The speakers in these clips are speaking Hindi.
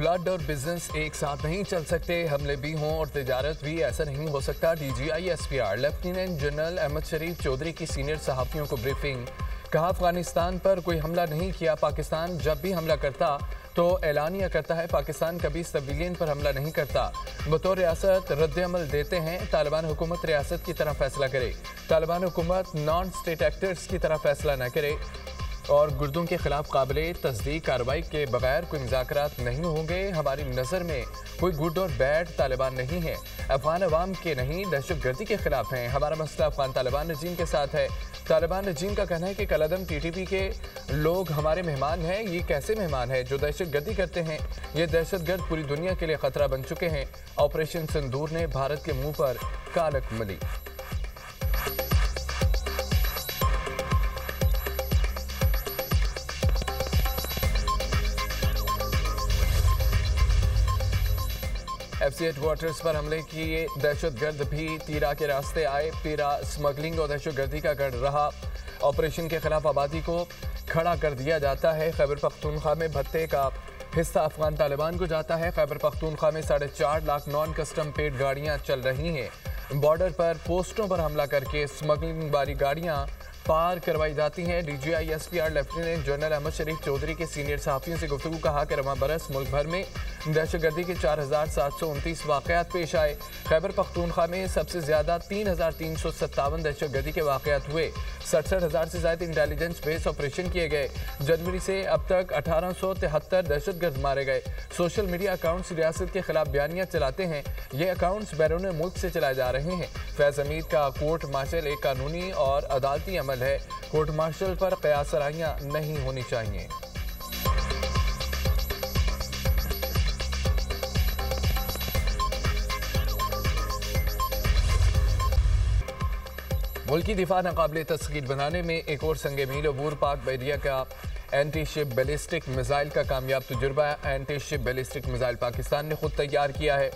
ब्लड और बिजनेस एक साथ नहीं चल सकते। हमले भी हों और तिजारत भी, ऐसा नहीं हो सकता। DGI SPR lieutenant general Ahmad Sharif Chaudhry की सीनियर सहाफ़ियों को ब्रीफिंग। कहा, अफगानिस्तान पर कोई हमला नहीं किया। पाकिस्तान जब भी हमला करता तो ऐलानिया करता है। पाकिस्तान कभी सिविलियन पर हमला नहीं करता। बतौर रियासत रद्द-ए-अमल देते हैं। तालिबान हुकूमत रियासत की तरह फैसला करे। तालिबान हुकूमत नॉन स्टेट एक्टर्स की तरह फैसला न करे और गुर्दों के खिलाफ काबिल तस्दीक कार्रवाई के बगैर कोई मुज़ाकरात नहीं होंगे। हमारी नज़र में कोई गुड और बैड तालिबान नहीं है। अफगान अवाम के नहीं, दहशतगर्दी के खिलाफ हैं। हमारा मसला अफगान तालिबान रजीम के साथ है। तालिबान रजीम का कहना है कि कलअदम TTP के लोग हमारे मेहमान हैं। ये कैसे मेहमान है जो दहशतगर्दी करते हैं? ये दहशतगर्द पूरी दुनिया के लिए खतरा बन चुके हैं। ऑपरेशन सिंदूर ने भारत के मुंह पर कालक मली। FC हेडक्वार्टर्स पर हमले किए दहशतगर्द भी तीरा के रास्ते आए। पीरा स्मगलिंग और दहशतगर्दी का गढ़ रहा। ऑपरेशन के खिलाफ आबादी को खड़ा कर दिया जाता है। खैबर पख्तूनख्वा में भत्ते का हिस्सा अफगान तालिबान को जाता है। खैबर पख्तूनख्वा में 4.5 लाख नॉन कस्टम पेड गाड़ियां चल रही हैं। बॉर्डर पर पोस्टों पर हमला करके स्मगलिंग वाली गाड़ियां पार करवाई जाती हैं। DGI SPR lieutenant general Ahmad Sharif Chaudhry के सीनियर सहाफ़ियों से गुफ्तगू। कहा कि रवां बरस मुल्क भर में दहशतगर्दी के 4729 वाक़यात पेश आए। खैबर पख्तूनख्वा में सबसे ज़्यादा 3357 दहशतगर्दी के वाक़यात हुए। 67,000 से ज़्यादा इंटेलिजेंस बेस ऑपरेशन किए गए। जनवरी से अब तक 1873 दहशतगर्द मारे गए। सोशल मीडिया अकाउंट्स रियासत के खिलाफ बयानियाँ चलाते हैं। ये अकाउंट्स बैरून मुल्क से चलाए जा रहे हैं। फैज़ हमीद का कोर्ट मार्शल एक कानूनी और अदालती अमल है। कोर्ट मार्शल पर क़यासराइयाँ नहीं होनी चाहिए। मुल्की दिफा नाकाबिले तस्खीर बनाने में एक और संगे मील अबूर। पाक बहरिया का एंटी शिप बैलिस्टिक मिसाइल का कामयाब तजुर्बा। Anti ship ballistic missile Pakistan ने खुद तैयार किया है।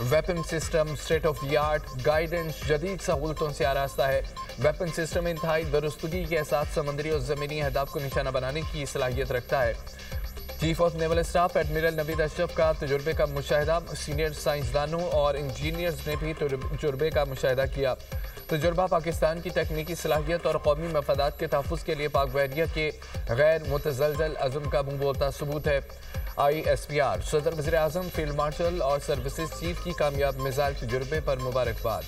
Weapon system state of the art, guidance जदीद सहूलतों से आरास्ता है। वेपन सिस्टम इंतहाई दुरुस्तगी के साथ समुद्री और ज़मीनी अहदाफ को निशाना बनाने की सलाहियत रखता है। Chief of naval staff admiral Naveed Ashraf का तजुर्बे का मुशाहिदा। सीनियर साइंसदानों और इंजीनियर्स ने भी तजुर्बे का मुशाहिदा किया। तजुर्बा पाकिस्तान की तकनीकी सलाहियत और कौमी मफादात के तहफ़्फ़ुज़ के लिए पाक बहरिया के गैर मुतज़लज़ल अज़्म का मुँह बोलता सबूत है। ISPR सदर वज़ीर आज़म, फील्ड मार्शल और सर्विसेज चीफ की कामयाब मिसाइल तजुर्बे पर मुबारकबाद।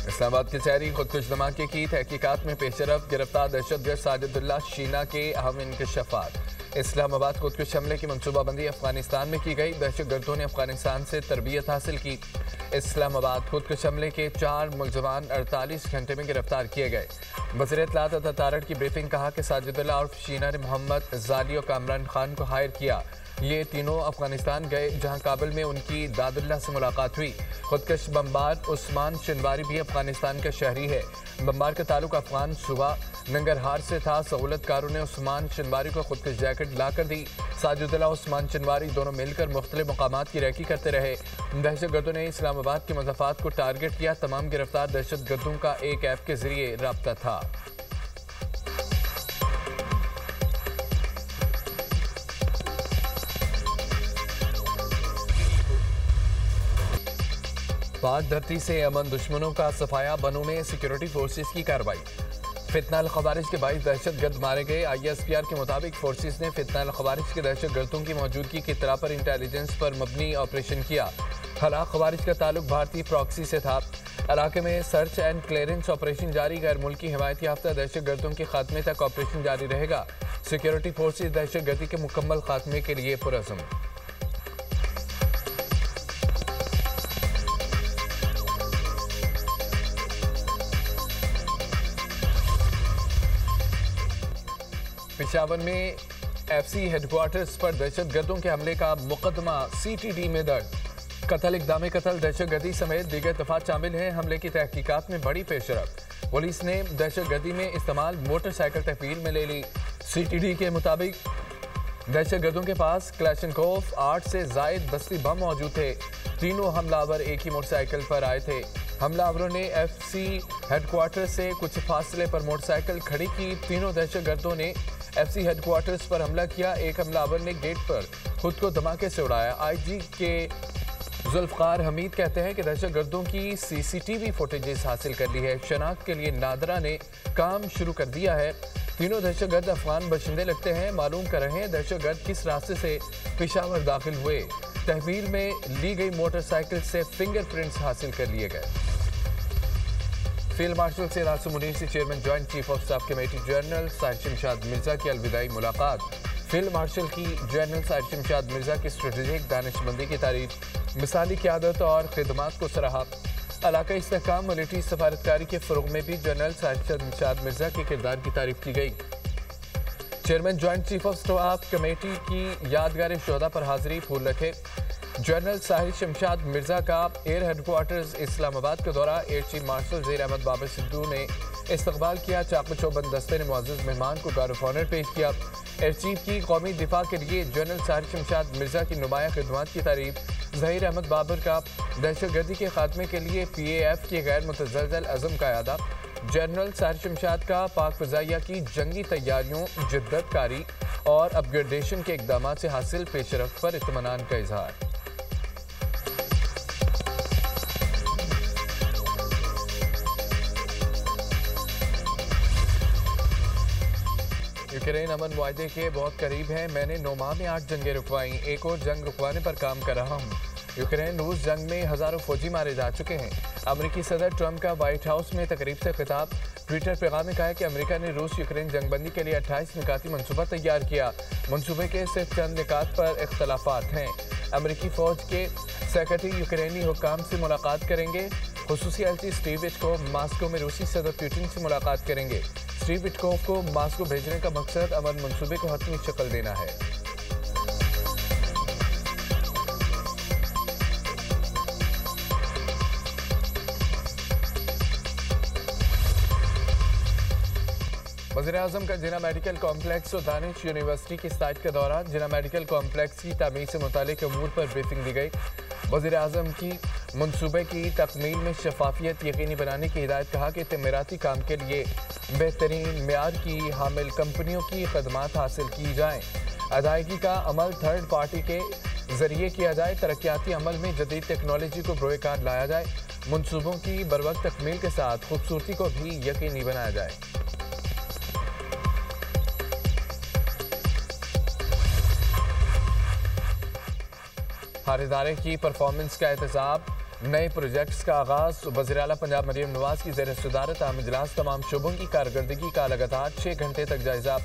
इस्लामाबाद के शहरी खुदकुश धमाके की तहकीकात में पेशरफ। गिरफ्तार दहशतगर्द साजिदुल्लाह शीना के अहम इंकशाफात। इस्लामाबाद खुदकुश हमले की मनसूबाबंदी अफगानिस्तान में की गई। दहशतगर्दों ने अफगानिस्तान से तरबियत हासिल की। इस्लामाबाद खुदकुश हमले के 4 मुलज़मान 48 घंटे में गिरफ्तार किए गए। वज़ीर इत्तलात अता तारड़ की ब्रीफिंग। कहा कि साजिदुल्लाह और शीना ने मोहम्मद ज़ाली और कामरान खान को हायर किया। ये तीनों अफगानिस्तान गए जहां काबुल में उनकी दादुल्लाह से मुलाकात हुई। खुदकश बमबार उस्मान शिनवारी भी अफगानिस्तान का शहरी है। बमबार का ताल्लुक अफगान सूबा नंगरहार से था। सहूलतकारों ने उस्मान शिनवारी को खुदकश जैकेट ला कर दी। साजिदुल्लाह उस्मान शिनवारी दोनों मिलकर मुख्तलिफ मकामात की रैकी करते रहे। दहशतगर्दों ने इस्लामाबाद के मज़ाफ़ात को टारगेट किया। तमाम गिरफ्तार दहशतगर्दों का एक ऐप के जरिए राब्ता था। पाक धरती से अमन दुश्मनों का सफाया। बनों में सिक्योरिटी फोर्सेस की कार्रवाई। फितना अल खवारिज के 22 दहशतगर्द मारे गए। ISPR के मुताबिक फोर्सेस ने फितना अल खवारिज के दहशतगर्दों की मौजूदगी की इत्तला पर इंटेलिजेंस पर मबनी ऑपरेशन किया। हलाक खवारिज का ताल्लुक भारतीय प्रॉक्सी से था। इलाके में सर्च एंड क्लियरेंस ऑपरेशन जारी। गैर मुल्की हिमायत याफ्ता दहशतगर्दों के खात्मे तक ऑपरेशन जारी रहेगा। सिक्योरिटी फोर्सेस दहशतगर्दी के मुकम्मल खात्मे के लिए पुरअज़्म। पेशावर में FC हेडक्वार्टर्स पर दहशतगर्दों के हमले का मुकदमा CTD में दर्ज। कत्ल, इक़दाम कत्ल, दहशतगर्दी समेत दीगर दफात शामिल हैं। हमले की तहकीकात में बड़ी पेशरफ। पुलिस ने दहशतगर्दी में इस्तेमाल मोटरसाइकिल तहवील में ले ली। CTD के मुताबिक दहशतगर्दों के पास क्लैशनकोफ 8 से ज़ायद दस्ती बम मौजूद थे। तीनों हमलावर एक ही मोटरसाइकिल पर आए थे। हमलावरों ने FC हेडक्वार्टर से कुछ फासले पर मोटरसाइकिल खड़ी की। तीनों दहशतगर्दों ने FC हेडक्वार्टर्स पर हमला किया। एक हमलावर ने गेट पर खुद को धमाके से उड़ाया। IG के जुल्फकार हमीद कहते हैं कि दहशतगर्दों की CCTV फुटेजेस हासिल कर ली है। शनाख्त के लिए नादरा ने काम शुरू कर दिया है। तीनों दहशतगर्द अफगान बशिंदे लगते हैं। मालूम कर रहे हैं दहशतगर्द किस रास्ते से पेशावर दाखिल हुए। तहवील में ली गई मोटरसाइकिल से फिंगरप्रिंट्स हासिल कर लिए गए। फील्ड मार्शल से रासू मुनीर से chairman joint chief of staff committee general Sahir Shamshad Mirza की अलविदाई मुलाकात। फील्ड मार्शल की जनरल साहिर शमशाद मिर्जा की स्ट्रेटेजिक दानिशमंदी की तारीफ, मिसाली क़यादत और खिदमात को सराहा। इलाकाई इस्तेहकाम मिलिट्री सफारतकारी के फ़रोग़ में भी जनरल साहिर शमशाद मिर्जा के किरदार की तारीफ की गई। Chairman joint chief of staff committee की यादगार शोहदा पर हाजिरी, फूल रखे। जनरल साहिर शमशाद मिर्जा का एयर हेडक्वार्टर्स इस्लामाबाद का दौरा। Air chief marshal Zaheer Ahmed Babar Sidhu ने इस्तकबाल किया। चाक चौबंद दस्ते ने मुअज़्ज़ज़ मेहमान को गार्ड ऑफ ऑनर पेश किया। एयर चीफ की कौमी दिफा के लिए जनरल साहिर शमशाद मिर्जा की नुमाया खिदमात की तारीफ। ज़हीर अहमद बाबर का दहशतगर्दी के खात्मे के लिए PAF के गैर मुतज़लज़ल अज़म का यादा। जनरल साहिर शमशाद का पाक फ़ज़ाइया की जंगी तैयारियों, जिद्दत कारी और अपग्रेडेशन के इक़दाम से हासिल पेशरफ़ पर इत्मीनान का इजहार। यूक्रेन अमन मुआहदे के बहुत करीब है। मैंने 9 माह में 8 जंगें रुकवाई, एक और जंग रुकवाने पर काम कर रहा हूँ। यूक्रेन रूस जंग में हज़ारों फौजी मारे जा चुके हैं। अमरीकी सदर ट्रंप का व्हाइट हाउस में तकरीब से खिताब। ट्विटर पैगाम में कहा है कि अमेरिका ने रूस यूक्रेन जंगबंदी के लिए 28 निकाती मनसूबा तैयार किया। मनसूबे के सिर्फ चंद निकात पर इख्तलाफात हैं। अमरीकी फ़ौज के सेक्रेटरी यूक्रेनी हुक्काम से मुलाकात करेंगे। खुसूसी एजेंसी स्टीव विटकोफ मास्को में रूसी सदर पुतिन से मुलाकात करेंगे। स्टीव विटकोफ को मास्को भेजने का मकसद अमन मनसूबे को हतमी शक्ल देना है। वज़ीर-ए-आज़म का जिना मेडिकल कॉम्प्लेक्स और दानिश यूनिवर्सिटी की साइट का दौरा। जिना मेडिकल कॉम्प्लेक्स की तामीर से मुतालिक अमूर पर ब्रीफिंग दी गई। वज़ीर-ए-आज़म की मनसूबे की तकमील में शफाफियत यकीनी बनाने की हिदायत। कहा कि तमीराती काम के लिए बेहतरीन मेयार की हामिल कंपनियों की खदमात हासिल की जाएँ। अदायगी का अमल थर्ड पार्टी के जरिए किया जाए। तरक्याती अमल में जदीद टेक्नोलॉजी को बरोकार लाया जाए। मनसूबों की बरवक्त तकमील के साथ खूबसूरती को भी यकीनी बनाया जाए। हर इदारे की परफॉर्मेंस का एहतसाब, नए प्रोजेक्ट्स का आगाज। वज़ीर आला पंजाब मरीम नवाज की ज़ेर सदारत अहम इजलास। तमाम शोबों की कारकर्दगी का लगातार 6 घंटे तक जायजा।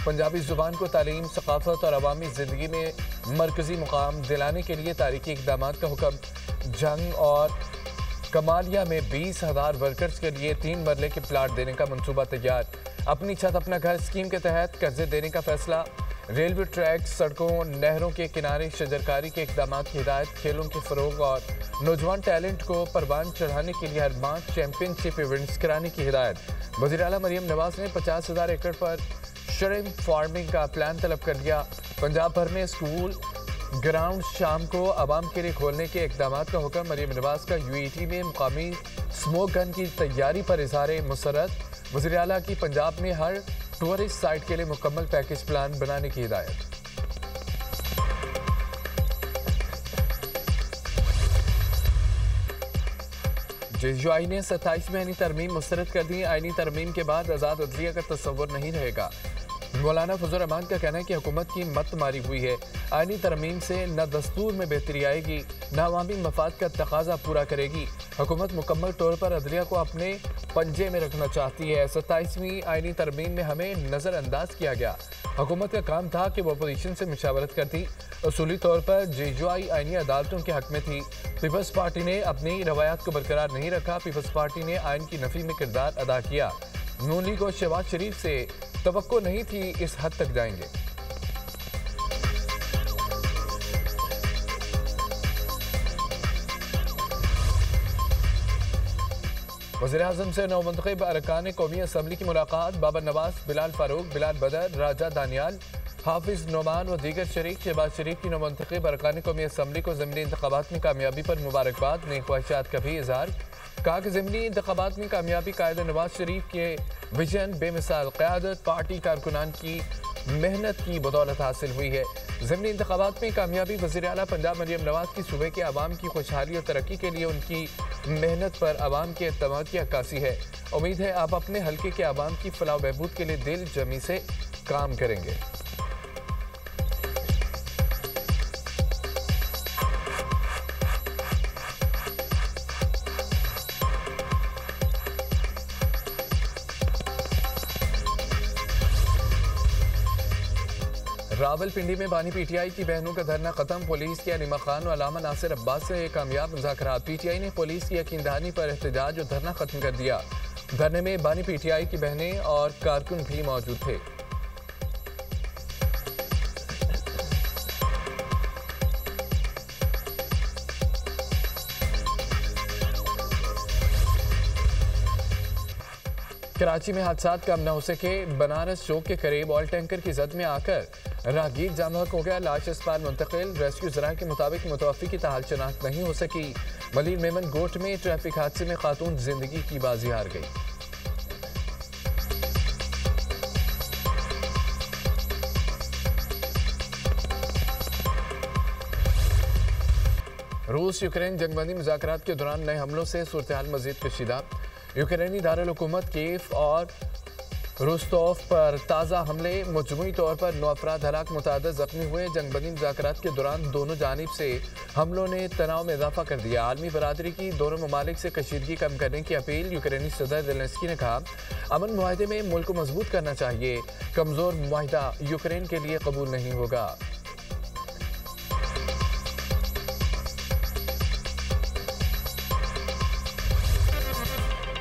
पंजाबी ज़ुबान को तालीम, सकाफत और अवामी ज़िंदगी में मरकज़ी मुकाम दिलाने के लिए तारीखी इक़दाम का हुक्म। जंग और कमालिया में 20,000 वर्कर्स के लिए 3 मरले के प्लाट देने का मनसूबा तैयार। अपनी छत अपना घर स्कीम के तहत कर्जे देने का फैसला। रेलवे ट्रैक, सड़कों, नहरों के किनारे शजरकारी के इक़दाम की हिदायत। खेलों के फ़रोग़ और नौजवान टैलेंट को परवान चढ़ाने के लिए हर माह चैम्पियनशिप इवेंट्स कराने की हिदायत। वज़ीर आला मरीम नवाज ने 50,000 एकड़ पर श्रिम्प फार्मिंग का प्लान तलब कर लिया। पंजाब भर में स्कूल ग्राउंड शाम को आवाम के लिए खोलने के इक़दाम का हुक्म। मरीम नवाज का UAT में मुकामी स्मोक गन की तैयारी पर इज़हार मसरत। वज़ीर आला की पंजाब में हर टूरिस्ट साइट के लिए मुकम्मल पैकेज प्लान बनाने की हिदायत। JUI ने 27वीं आईनी तरमीम मुस्तरद कर दी। आईनी तरमीम के बाद आज़ाद अदलिया का तस्वुर नहीं रहेगा। मौलाना फजल रहमान का कहना है कि हुकूमत की मत मारी हुई है। आईनी तरमीम से न दस्तूर में बेहतरी आएगी, न अवामी मफाद का तकाजा पूरा करेगी। हुकूमत मुकम्मल तौर पर अदलिया को अपने पंजे में रखना चाहती है। 27वीं आईनी तरमीम में हमें नज़रअंदाज किया गया। हुकूमत का काम था कि वो अपोजिशन से मशावरत करती। उसूली तौर पर JUI आईनी अदालतों के हक में थी। पीपल्स पार्टी ने अपनी रवायात को बरकरार नहीं रखा। पीपल्स पार्टी ने आइन की नफी में किरदार अदा किया। नून लीग और शहबाज शरीफ से तवक्को नहीं थी इस हद तक जाएंगे। वज़ीर-ए-आज़म से नौमंतखब अरकान कौमी असम्बली की मुलाकात। बाबर नवाज, बिलाल फारूक, बिलाल बदर, राजा दानियाल, हाफिज नोमान व दीगर शरीक शहबाज शरीफ की नौमंतखब अरकान कौमी असम्बली को ज़िमनी इंतखाबात में कामयाबी पर मुबारकबाद, नेक ख्वाहिशात का भी इजहार। कहा कि ज़िमनी इंतखाबात में कामयाबी कायद नवाज शरीफ के विजन बेमिसाल क़यादत पार्टी कारकुनान की मेहनत की बदौलत हासिल हुई है। ज़िमनी इंतखाबात में कामयाबी वज़ीर आला पंजाब मरियम नवाज की सूबे के आवाम की खुशहाली और तरक्की के लिए उनकी मेहनत पर आवाम के एतमाद की अक्कासी है। उम्मीद है आप अपने हल्के के आवाम की फलाह बहबूद के लिए दिल जमी से काम करेंगे। रावलपिंडी में बानी पीटीआई की बहनों का धरना खत्म। पुलिस के अलीमा खान और अलामा नासिर अब्बास से कामयाब मुज़ाकरात। पीटीआई ने पुलिस की यकीन दहानी पर एहतजाज और धरना खत्म कर दिया। धरने में बानी पीटीआई की बहनें और कारकुन भी मौजूद थे। कराची में हादसात कम न हो सके। बनारस चौक के करीब ऑयल टैंकर की जद में आकर राहगीर जाम हो गया। लाश अस्पताल मुंतकिल। रेस्क्यू जराये के मुताबिक मुतवफ़ी की ताहाल शनाख्त नहीं हो सकी। मलिर मेमन गोट में ट्रैफिक हादसे में खातून जिंदगी की बाजी हार गई। रूस यूक्रेन जंगबंदी मुज़ाकरात के दौरान नए हमलों से सूरत हाल मजीद कशीदा। यूक्रेनी दारुल हुकूमत कीव और रोस्तोव पर ताज़ा हमले। मजमूई तौर पर 9 अफराद हलाक, मुतअद्दिद ज़ख्मी हुए। जंगबंदी मुज़ाकरात के दौरान दोनों जानिब से हमलों ने तनाव में इजाफा कर दिया। आलमी बरादरी की दोनों ममालिक से कशीदगी कम करने की अपील। यूक्रेनी सदर ज़ेलेंस्की ने कहा अमन मुआहदे में मुल्क को मजबूत करना चाहिए। कमज़ोर मुआहदा यूक्रेन के लिए कबूल नहीं होगा।